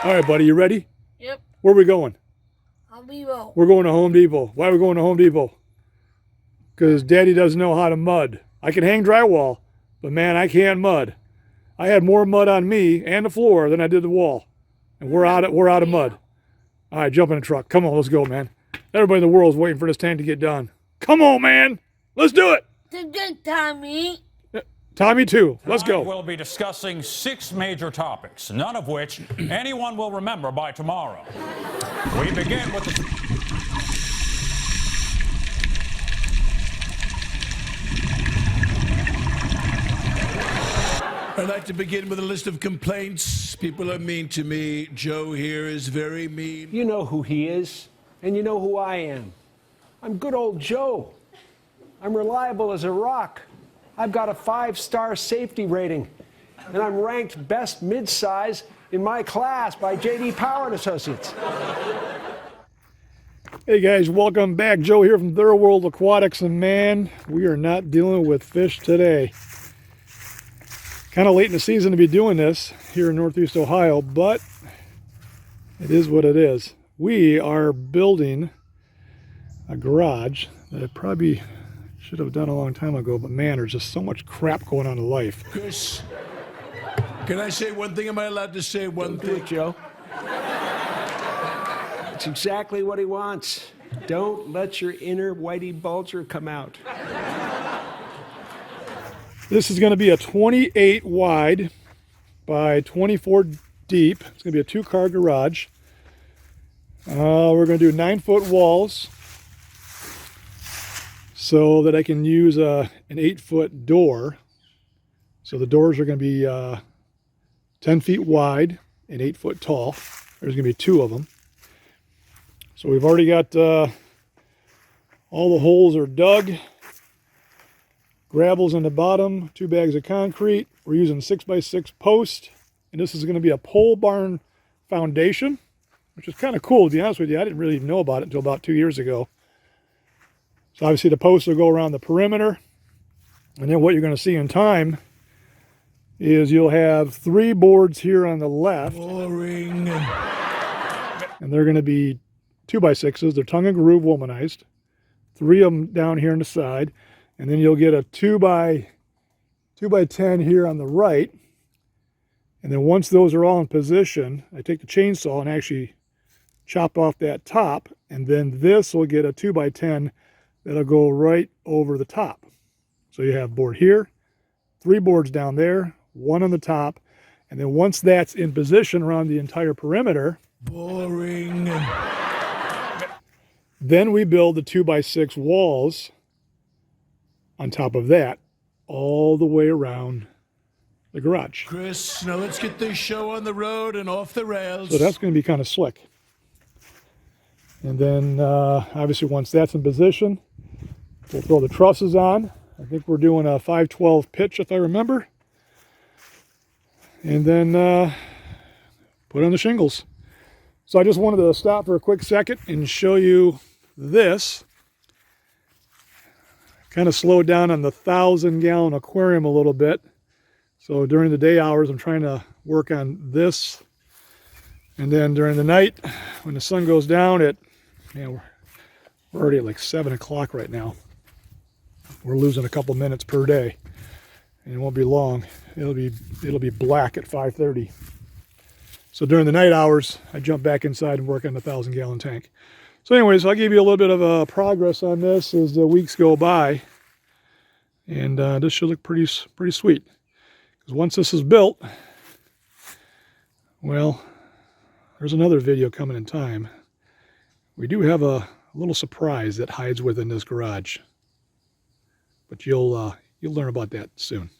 All right, buddy, you ready? Yep. Where are we going? Home Depot. We're going to Home Depot. Why are we going to Home Depot? Because Daddy doesn't know how to mud. I can hang drywall, but man, I can't mud. I had more mud on me and the floor than I did the wall. And we're out of mud. All right, jump in the truck. Come on, let's go, man. Everybody in the world is waiting for this tank to get done. Come on, man. Let's do it. Good, Tommy. Tommy, too. Let's go. We'll be discussing 6 major topics, none of which anyone will remember by tomorrow. We begin with the... I'd like to begin with a list of complaints. People are mean to me. Joe here is very mean. You know who he is, and you know who I am. I'm good old Joe. I'm reliable as a rock. I've got a 5-star safety rating, and I'm ranked best mid-size in my class by J.D. Power and Associates. Hey guys, welcome back. Joe here from Third World Aquatics, and man, we are not dealing with fish today. Kind of late in the season to be doing this here in Northeast Ohio, but it is what it is. We are building a garage that I probably should have done a long time ago, but man, there's just so much crap going on in life. Chris, can I say one thing? Am I allowed to say one Do thing? it, Joe. It's exactly what he wants. Don't let your inner Whitey Bulger come out. This is going to be a 28 wide by 24 deep. It's going to be a 2-car garage. We're going to do 9-foot walls so that I can use an 8-foot door. So the doors are going to be 10 feet wide and 8 foot tall. There's going to be 2 of them. So we've already got all the holes are dug. Gravel's in the bottom, 2 bags of concrete. We're using 6x6 post, and this is going to be a pole barn foundation, which is kind of cool, to be honest with you. I didn't really know about it until about 2 years ago. So obviously the posts will go around the perimeter, and then what you're going to see in time is you'll have 3 boards here on the left. Boring. And they're going to be 2x6s. They're tongue and groove womanized. 3 of them down here on the side. And then you'll get a 2x10 here on the right. And then once those are all in position, I take the chainsaw and actually chop off that top. And then this will get a 2x10 that'll go right over the top. So you have board here, 3 boards down there, 1 on the top. And then once that's in position around the entire perimeter, Boring. then we build the 2x6 walls on top of that, all the way around the garage. Chris, now let's get this show on the road and off the rails. So that's going to be kind of slick. And then obviously once that's in position, we'll throw the trusses on. I think we're doing a 512 pitch if I remember. And then put on the shingles. So I just wanted to stop for a quick second and show you this. Kind of slowed down on the 1,000-gallon aquarium a little bit. So during the day hours, I'm trying to work on this. And then during the night, when the sun goes down at, man, we're already at like 7 o'clock right now. We're losing a couple minutes per day. And it won't be long. It'll be black at 5:30. So during the night hours, I jump back inside and work on the 1,000-gallon tank. So anyways, I'll give you a little bit of progress on this as the weeks go by. And this should look pretty sweet. Because once this is built, well, there's another video coming in time. We do have a little surprise that hides within this garage. But you'll learn about that soon.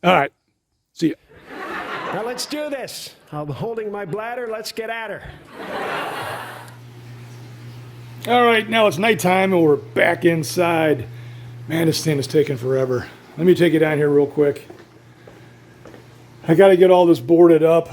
All right, see ya. Now let's do this. I'm holding my bladder. Let's get at her. All right, now it's nighttime and we're back inside. Man, this thing is taking forever. Let me take you down here real quick. I got to get all this boarded up.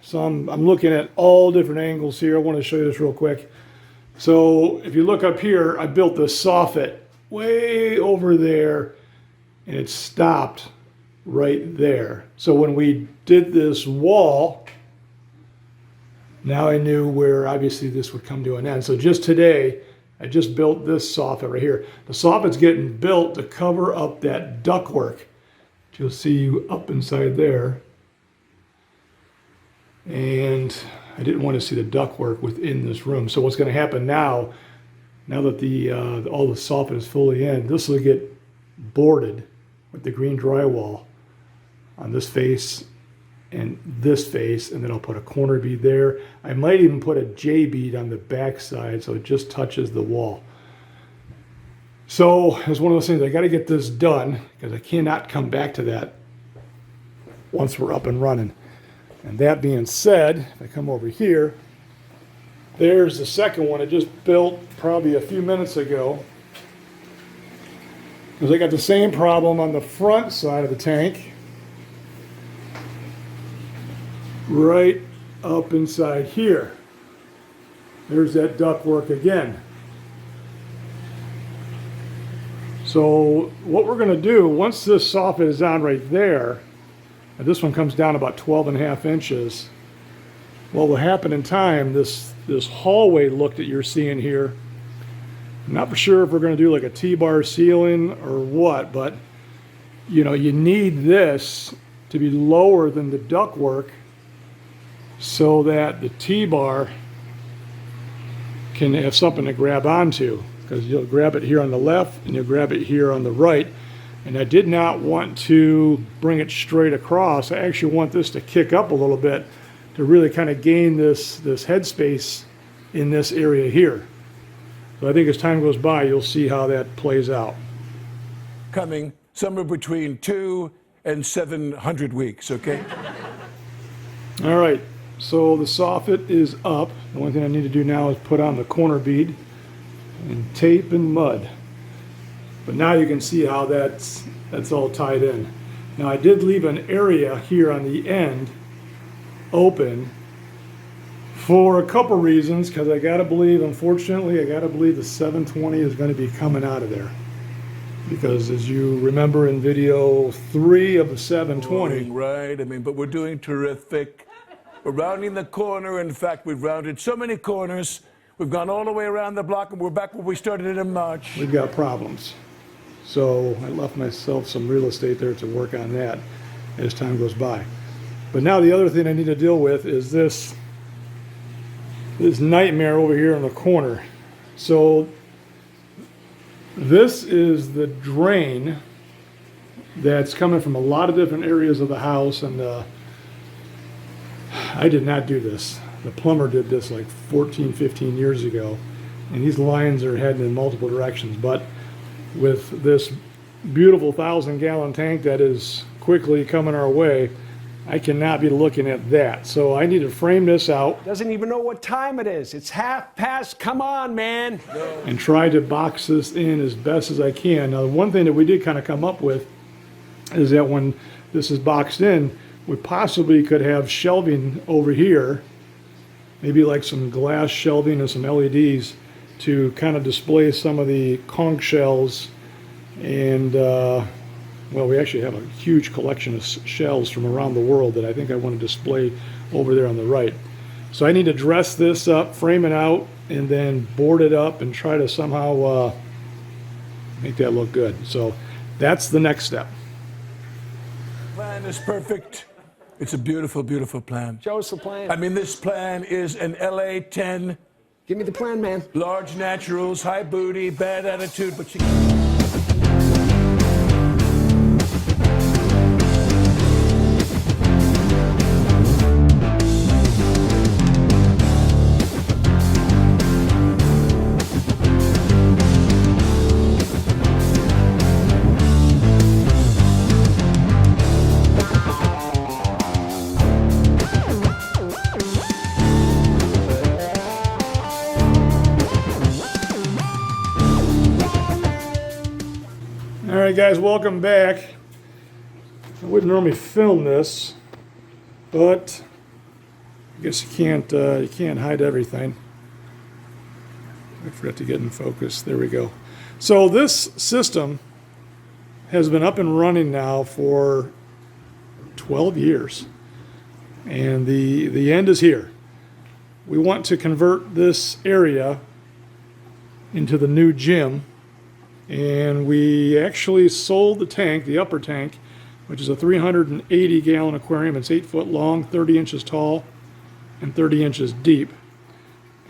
So I'm looking at all different angles here. I want to show you this real quick. So if you look up here, I built this soffit way over there, and it stopped right there. So when we did this wall, now I knew where obviously this would come to an end. So just today, I just built this soffit right here. The soffit's getting built to cover up that ductwork. You'll see up inside there. And I didn't want to see the ductwork within this room. So what's going to happen now that the all the soffit is fully in, this will get boarded with the green drywall on this face and this face, and then I'll put a corner bead there. I might even put a J bead on the back side so it just touches the wall. So it's one of those things, I got to get this done because I cannot come back to that once we're up and running. And that being said, if I come over here, there's the second one I just built probably a few minutes ago. Because I got the same problem on the front side of the tank. Right up inside here. There's that ductwork again. So what we're going to do, once this soffit is on right there, and this one comes down about 12.5 inches, what will happen in time, this hallway look that you're seeing here, I'm not for sure if we're going to do like a T-bar ceiling or what, but you know, you need this to be lower than the ductwork so that the T-bar can have something to grab onto, because you'll grab it here on the left and you'll grab it here on the right. And I did not want to bring it straight across. I actually want this to kick up a little bit to really kind of gain this headspace in this area here. So I think as time goes by, you'll see how that plays out. Coming somewhere between 2 and 700 weeks, okay? All right, so the soffit is up. The only thing I need to do now is put on the corner bead and tape and mud. But now you can see how that's all tied in. Now I did leave an area here on the end open for a couple reasons, because I gotta believe, unfortunately, I gotta believe the 720 is gonna be coming out of there. Because as you remember in video 3 of the 720. Right, I mean, but we're doing terrific. We're rounding the corner. In fact, we've rounded so many corners. We've gone all the way around the block, and we're back where we started in March. We've got problems. So I left myself some real estate there to work on that as time goes by. But now the other thing I need to deal with is this nightmare over here in the corner. So this is the drain that's coming from a lot of different areas of the house, and I did not do this. The plumber did this like 14, 15 years ago, and these lines are heading in multiple directions. But with this beautiful 1,000-gallon tank that is quickly coming our way, I cannot be looking at that. So I need to frame this out. Doesn't even know what time it is. It's 1/2 past. Come on, man. And try to box this in as best as I can. Now, the one thing that we did kind of come up with is that when this is boxed in, we possibly could have shelving over here, maybe like some glass shelving and some LEDs to kind of display some of the conch shells. And well, we actually have a huge collection of shells from around the world that I think I want to display over there on the right. So I need to dress this up, frame it out, and then board it up and try to somehow make that look good. So that's the next step. Plan is perfect. It's a beautiful, beautiful plan. Show us the plan. I mean, this plan is an LA 10. Give me the plan, man. Large naturals, high booty, bad attitude, but she... All right, guys, welcome back. I wouldn't normally film this, but I guess you can't hide everything. I forgot to get in focus. There we go. So this system has been up and running now for 12 years, and the end is here. We want to convert this area into the new gym, and we actually sold the tank, the upper tank, which is a 380 gallon aquarium. It's 8 foot long, 30 inches tall, and 30 inches deep.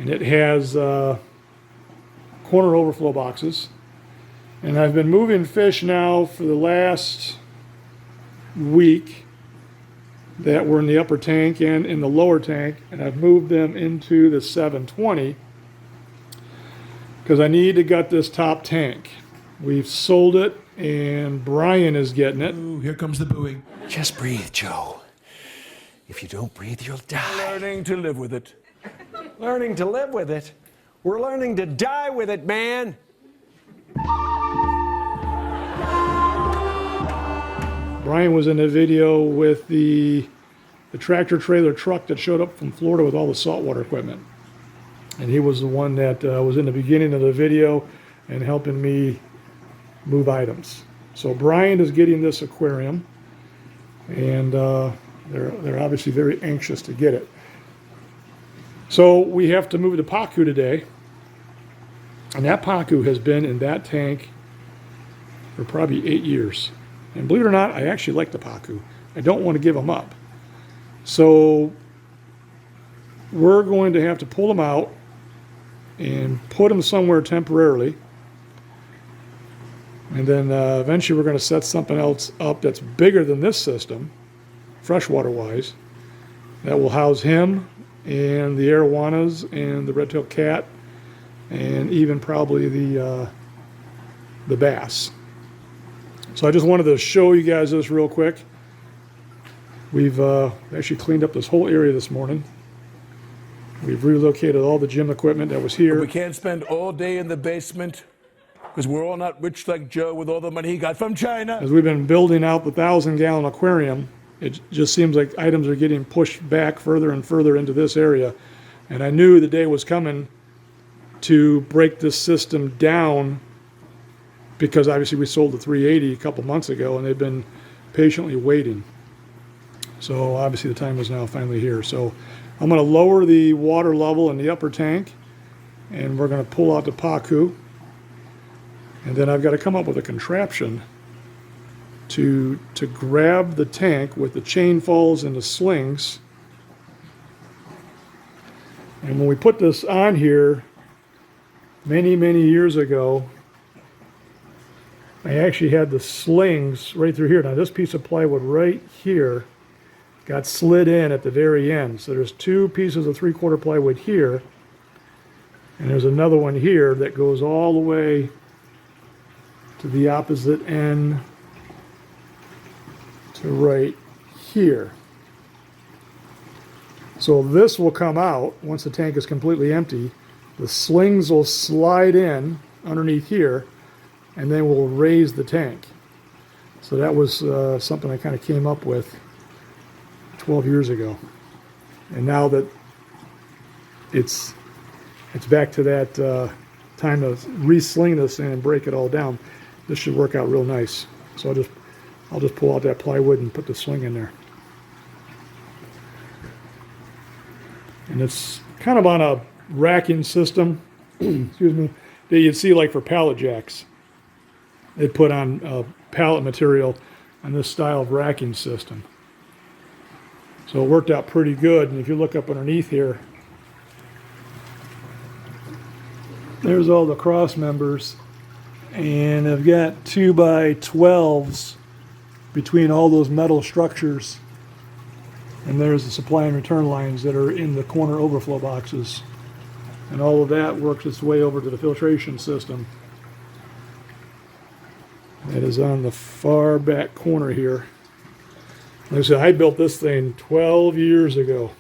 And it has corner overflow boxes. And I've been moving fish now for the last week that were in the upper tank and in the lower tank, and I've moved them into the 720 because I need to gut this top tank. We've sold it, and Brian is getting it. Ooh, here comes the booing. Just breathe, Joe. If you don't breathe, you'll die. Learning to live with it. Learning to live with it? We're learning to die with it, man. Brian was in a video with the tractor trailer truck that showed up from Florida with all the saltwater equipment. And he was the one that was in the beginning of the video and helping me move items. So Brian is getting this aquarium, and they're obviously very anxious to get it. So we have to move the Pacu today, and that Pacu has been in that tank for probably 8 years. And believe it or not, I actually like the Pacu. I don't want to give them up. So we're going to have to pull them out and put them somewhere temporarily. And then eventually we're going to set something else up that's bigger than this system, freshwater-wise, that will house him and the arowanas and the red-tailed cat and even probably the bass. So I just wanted to show you guys this real quick. We've actually cleaned up this whole area this morning. We've relocated all the gym equipment that was here. We can't spend all day in the basement because we're all not rich like Joe with all the money he got from China. As we've been building out the 1,000-gallon aquarium, it just seems like items are getting pushed back further and further into this area. And I knew the day was coming to break this system down, because obviously we sold the 380 a couple months ago, and they've been patiently waiting. So obviously the time is now finally here. So I'm going to lower the water level in the upper tank, and we're going to pull out the Pacu. And then I've got to come up with a contraption to grab the tank with the chain falls and the slings. And when we put this on here many, many years ago, I actually had the slings right through here. Now this piece of plywood right here got slid in at the very end. So there's two pieces of 3/4 plywood here, and there's another one here that goes all the way to the opposite end to right here. So this will come out once the tank is completely empty. The slings will slide in underneath here, and then we'll raise the tank. So that was something I kind of came up with 12 years ago. And now that it's back to that time to re-sling this in and break it all down, this should work out real nice. So I'll just pull out that plywood and put the sling in there. And it's kind of on a racking system, excuse me, that you'd see like for pallet jacks. They put on pallet material on this style of racking system. So it worked out pretty good. And if you look up underneath here, there's all the cross members. And I've got 2x12s between all those metal structures. And there's the supply and return lines that are in the corner overflow boxes. And all of that works its way over to the filtration system. That is on the far back corner here. Like I said, I built this thing 12 years ago.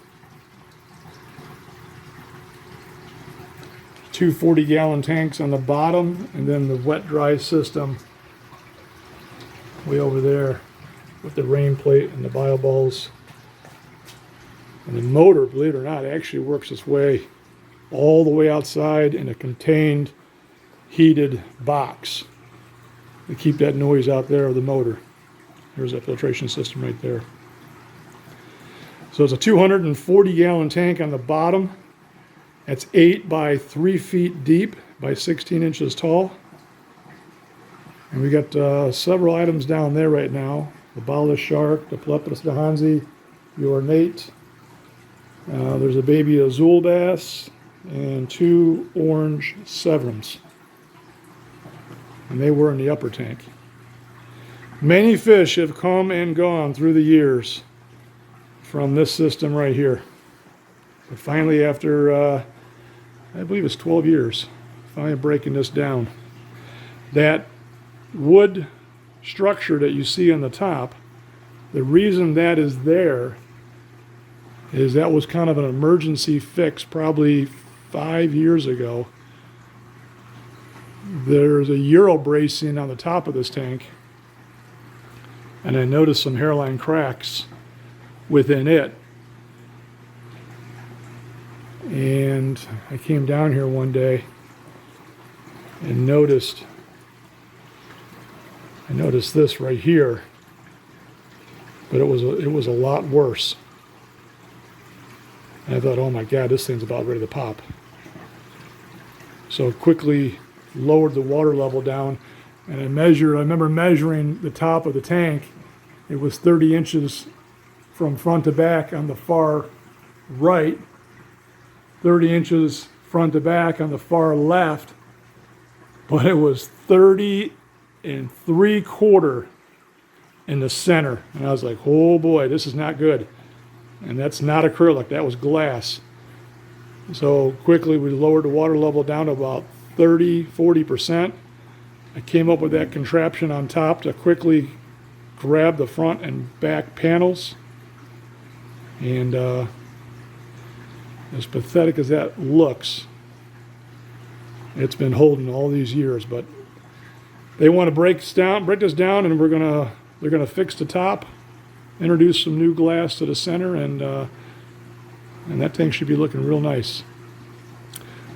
2 40-gallon tanks on the bottom, and then the wet-dry system way over there with the rain plate and the bio balls And the motor, believe it or not, actually works its way all the way outside in a contained, heated box to keep that noise out there of the motor. There's that filtration system right there. So it's a 240-gallon tank on the bottom. That's 8 by 3 feet deep by 16 inches tall. And we got several items down there right now. The bottlenose shark, the Polypus dehansi, the ornate. There's a baby azul bass and 2 orange severums. And they were in the upper tank. Many fish have come and gone through the years from this system right here. But finally, after I believe it's 12 years, finally breaking this down. That wood structure that you see on the top, the reason that is there is that was kind of an emergency fix probably 5 years ago. There's a Euro bracing on the top of this tank, and I noticed some hairline cracks within it. And I came down here one day and noticed this right here, but it was a lot worse. And I thought, oh my God, this thing's about ready to pop. So quickly lowered the water level down, and I remember measuring the top of the tank. It was 30 inches from front to back on the far right, 30 inches front to back on the far left, but it was 30 3/4 in the center. And I was like, oh boy, this is not good. And that's not acrylic, that was glass. So quickly we lowered the water level down to about 40%. I came up with that contraption on top to quickly grab the front and back panels. And as pathetic as that looks, it's been holding all these years. But they want to break this down, and they're gonna fix the top, introduce some new glass to the center, and that tank should be looking real nice.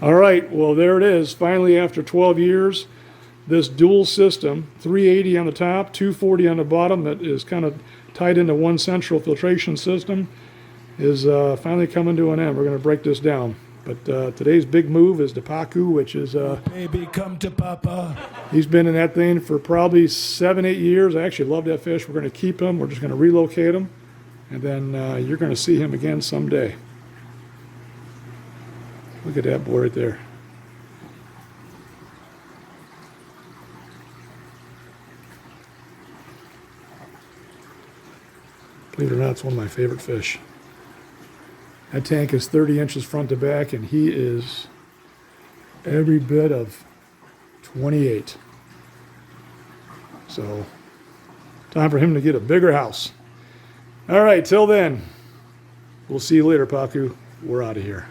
All right, well, there it is. Finally, after 12 years, this dual system, 380 on the top, 240 on the bottom, that is kind of tied into one central filtration system, is finally coming to an end. We're going to break this down. But today's big move is the Pacu, which is... Baby, come to Papa. He's been in that thing for probably 7-8 years. I actually love that fish. We're going to keep him. We're just going to relocate him. And then you're going to see him again someday. Look at that boy right there. Believe it or not, it's one of my favorite fish. That tank is 30 inches front to back, and he is every bit of 28. So, time for him to get a bigger house. All right, till then, we'll see you later, Pacu. We're out of here.